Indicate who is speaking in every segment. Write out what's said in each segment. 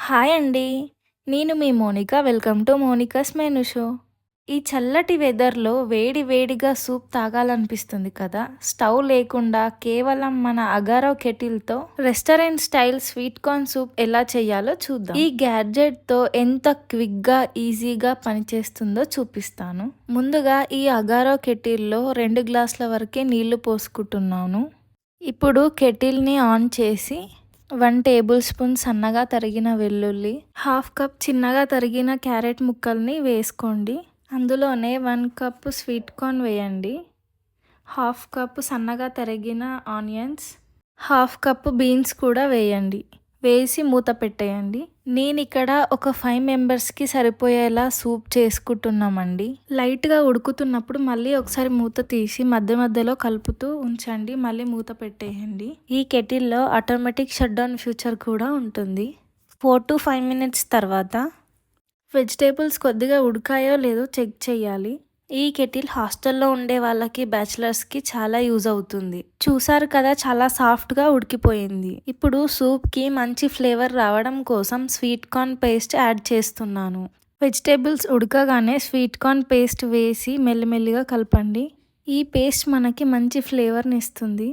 Speaker 1: Hi అండి. నేను మీ Monica. Welcome to Monica's menu show. ఈ చల్లటి వెదర్‌లో వేడి వేడిగా సూప్ తాగాలనిపిస్తుంది కదా! స్టవ్ లేకుండా కేవలం మన అగారో కెటిల్‌తో restaurant style sweet corn soup ఎలా చేయాలో చూద్దాం. ఈ గ్యాడ్జెట్‌తో ఎంత క్విక్‌గా, ఈజీగా పనిచేస్తుందో చూపిస్తాను. ముందుగా ఈ అగారో కెటిల్‌లో 2 గ్లాసుల వరకే నీళ్లు పోసుకుంటున్నాను. ఇప్పుడు కెటిల్‌ని ఆన్ చేసి 1 టేబుల్ స్పూన్ సన్నగా తరిగిన వెల్లుల్లి, హాఫ్ కప్ చిన్నగా తరిగిన క్యారెట్ ముక్కల్ని వేసుకోండి. అందులోనే 1 కప్ స్వీట్ కార్న్ వేయండి. హాఫ్ కప్ సన్నగా తరిగిన ఆనియన్స్, హాఫ్ కప్ బీన్స్ కూడా వేయండి. వేసి మూత పెట్టేయండి. నేను ఇక్కడ ఒక 5 మెంబర్స్కి సరిపోయేలా సూప్ చేసుకుంటున్నామండి. లైట్గా ఉడుకుతున్నప్పుడు మళ్ళీ ఒకసారి మూత తీసి మధ్య మధ్యలో కలుపుతూ ఉంచండి. మళ్ళీ మూత పెట్టేయండి. ఈ కెటిల్లో ఆటోమేటిక్ షట్ డౌన్ ఫీచర్ కూడా ఉంటుంది. 4 to 5 మినిట్స్ తర్వాత వెజిటేబుల్స్ కొద్దిగా ఉడికాయో లేదో చెక్ చేయాలి. ఈ కెటిల్ హాస్టల్లో ఉండే వాళ్ళకి, బ్యాచిలర్స్కి చాలా యూజ్ అవుతుంది. చూసారు కదా, చాలా సాఫ్ట్గా ఉడికిపోయింది. ఇప్పుడు సూప్కి మంచి ఫ్లేవర్ రావడం కోసం స్వీట్ కార్న్ పేస్ట్ యాడ్ చేస్తున్నాను. వెజిటేబుల్స్ ఉడకగానే స్వీట్ కార్న్ పేస్ట్ వేసి మెల్లిమెల్లిగా కలపండి. ఈ పేస్ట్ మనకి మంచి ఫ్లేవర్ని ఇస్తుంది.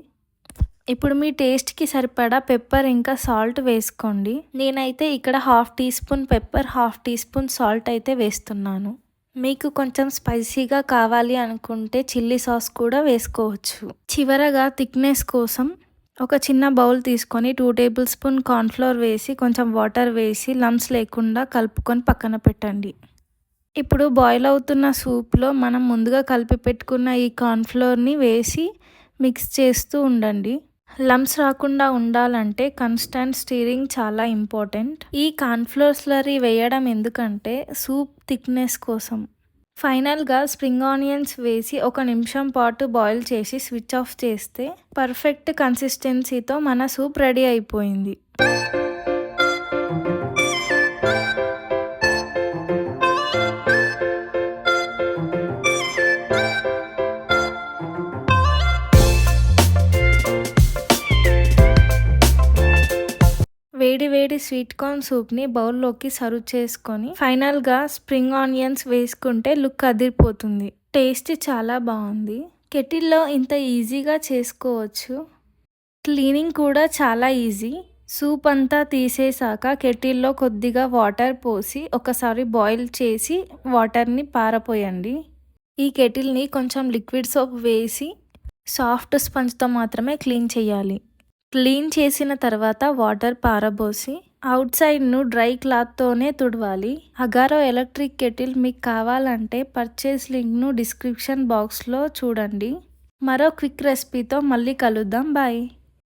Speaker 1: ఇప్పుడు మీ టేస్ట్కి సరిపడా పెప్పర్ ఇంకా సాల్ట్ వేసుకోండి. నేనైతే ఇక్కడ 1/2 teaspoon pepper, 1/2 teaspoon salt అయితే వేస్తున్నాను. మీకు కొంచెం స్పైసీగా కావాలి అనుకుంటే చిల్లీ సాస్ కూడా వేసుకోవచ్చు. చివరగా థిక్నెస్ కోసం ఒక చిన్న బౌల్ తీసుకొని 2 టేబుల్ స్పూన్ కార్న్ఫ్లోర్ వేసి కొంచెం వాటర్ వేసి లంప్స్ లేకుండా కలుపుకొని పక్కన పెట్టండి. ఇప్పుడు బాయిల్ అవుతున్న సూప్లో మనం ముందుగా కలిపి పెట్టుకున్న ఈ కార్న్ఫ్లోర్ని వేసి మిక్స్ చేస్తూ ఉండండి. లంప్స్ రాకుండా ఉండాలంటే కన్స్టెంట్ స్టీరింగ్ చాలా ఇంపార్టెంట్. ఈ కార్న్ఫ్లోర్ స్లరీ వేయడం ఎందుకంటే సూప్ థిక్నెస్ కోసం. ఫైనల్గా స్ప్రింగ్ ఆనియన్స్ వేసి 1 నిమిషం పాటు బాయిల్ చేసి స్విచ్ ఆఫ్ చేస్తే పర్ఫెక్ట్ కన్సిస్టెన్సీతో మన సూప్ రెడీ అయిపోయింది. వేడి వేడి స్వీట్ కార్న్ సూప్ని బౌల్లోకి సర్వ్ చేసుకొని ఫైనల్గా స్ప్రింగ్ ఆనియన్స్ వేసుకుంటే లుక్ అదిరిపోతుంది. టేస్ట్ చాలా బాగుంది. కెటిల్లో ఇంత ఈజీగా చేసుకోవచ్చు. క్లీనింగ్ కూడా చాలా ఈజీ. సూప్ అంతా తీసేసాక కెటిల్లో కొద్దిగా వాటర్ పోసి ఒకసారి బాయిల్ చేసి వాటర్ని పారపోయండి. ఈ కెటిల్ని కొంచెం లిక్విడ్ సోప్ వేసి సాఫ్ట్ స్పంజ్తో మాత్రమే క్లీన్ చేయాలి. క్లీన్ చేసిన తర్వాత వాటర్ పారబోసి అవుట్ సైడ్ను డ్రై క్లాత్తోనే తుడవాలి. అగారో ఎలక్ట్రిక్ కెటిల్ మీకు కావాలంటే పర్చేస్ లింక్ను డిస్క్రిప్షన్ బాక్స్లో చూడండి. మరో క్విక్ రెసిపీతో మళ్ళీ కలుద్దాం. బాయ్.